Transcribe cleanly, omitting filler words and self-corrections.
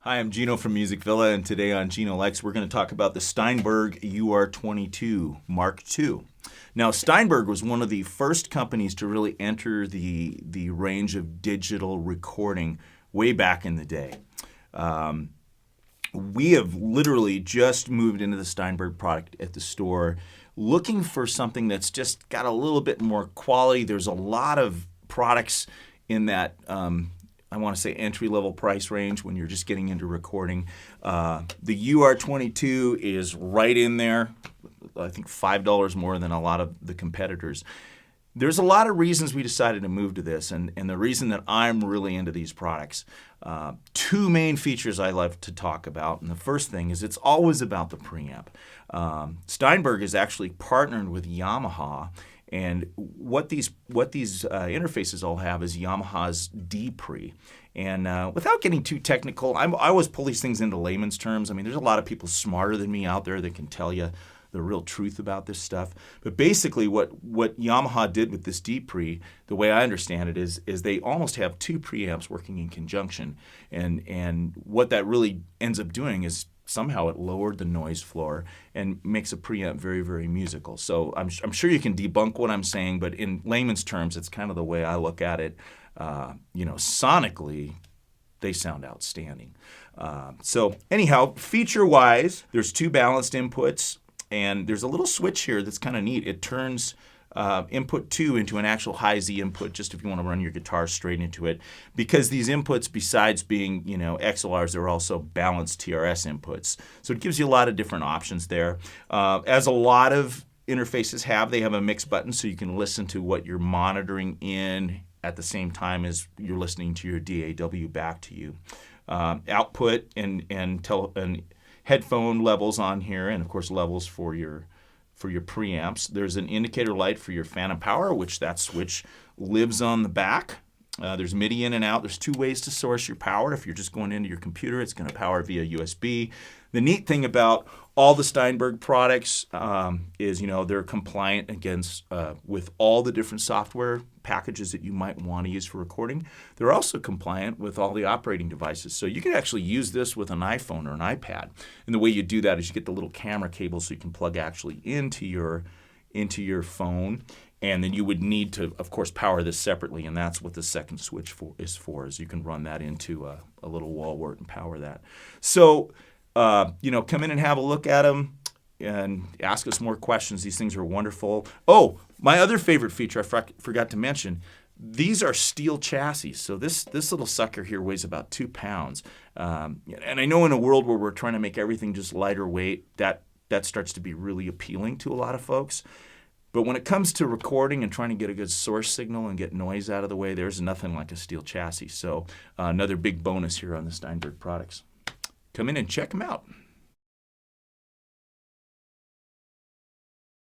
Hi, I'm Geno from Music Villa, and today on Geno Likes, we're going to talk about the Steinberg UR22 Mark II. Now, Steinberg was one of the first companies to really enter the range of digital recording way back in the day. We have literally just moved into the Steinberg product at the store, looking for something that's just got a little bit more quality. There's a lot of products in that I want to say entry-level price range when you're just getting into recording. The UR22 is right in there, I think $5 more than a lot of the competitors. There's a lot of reasons we decided to move to this, and the reason that I'm really into these products. Two main features I love to talk about, and the first thing is it's always about the preamp. Steinberg is actually partnered with Yamaha, and what these interfaces all have is Yamaha's D-Pre. And without getting too technical, I always pull these things into layman's terms. I mean, there's a lot of people smarter than me out there that can tell you the real truth about this stuff. But basically what Yamaha did with this D-Pre, the way I understand it, is they almost have two preamps working in conjunction. And what that really ends up doing is somehow it lowered the noise floor and makes a preamp very, very musical. So I'm sure you can debunk what I'm saying, but in layman's terms, it's kind of the way I look at it. Sonically, they sound outstanding. So anyhow, feature-wise, there's two balanced inputs, and there's a little switch here that's kind of neat. It turns input 2 into an actual high Z input, just if you want to run your guitar straight into it. Because these inputs, besides being XLRs, they're also balanced TRS inputs. So it gives you a lot of different options there. As a lot of interfaces have, they have a mix button so you can listen to what you're monitoring in at the same time as you're listening to your DAW back to you. Output and headphone levels on here, and of course levels for your preamps. There's an indicator light for your phantom power, which that switch lives on the back. There's MIDI in and out. There's two ways to source your power. If you're just going into your computer, it's going to power via USB. The neat thing about all the Steinberg products is, they're compliant with all the different software packages that you might want to use for recording. They're also compliant with all the operating devices. So you can actually use this with an iPhone or an iPad. And the way you do that is you get the little camera cable so you can plug actually into your phone. And then you would need to, of course, power this separately, and that's what the second switch is you can run that into a little wall wart and power that. So, come in and have a look at them and ask us more questions. These things are wonderful. Oh, my other favorite feature I forgot to mention, these are steel chassis. So this little sucker here weighs about 2 pounds. And I know in a world where we're trying to make everything just lighter weight, that starts to be really appealing to a lot of folks. But when it comes to recording and trying to get a good source signal and get noise out of the way, there's nothing like a steel chassis. So another big bonus here on the Steinberg products. Come in and check them out.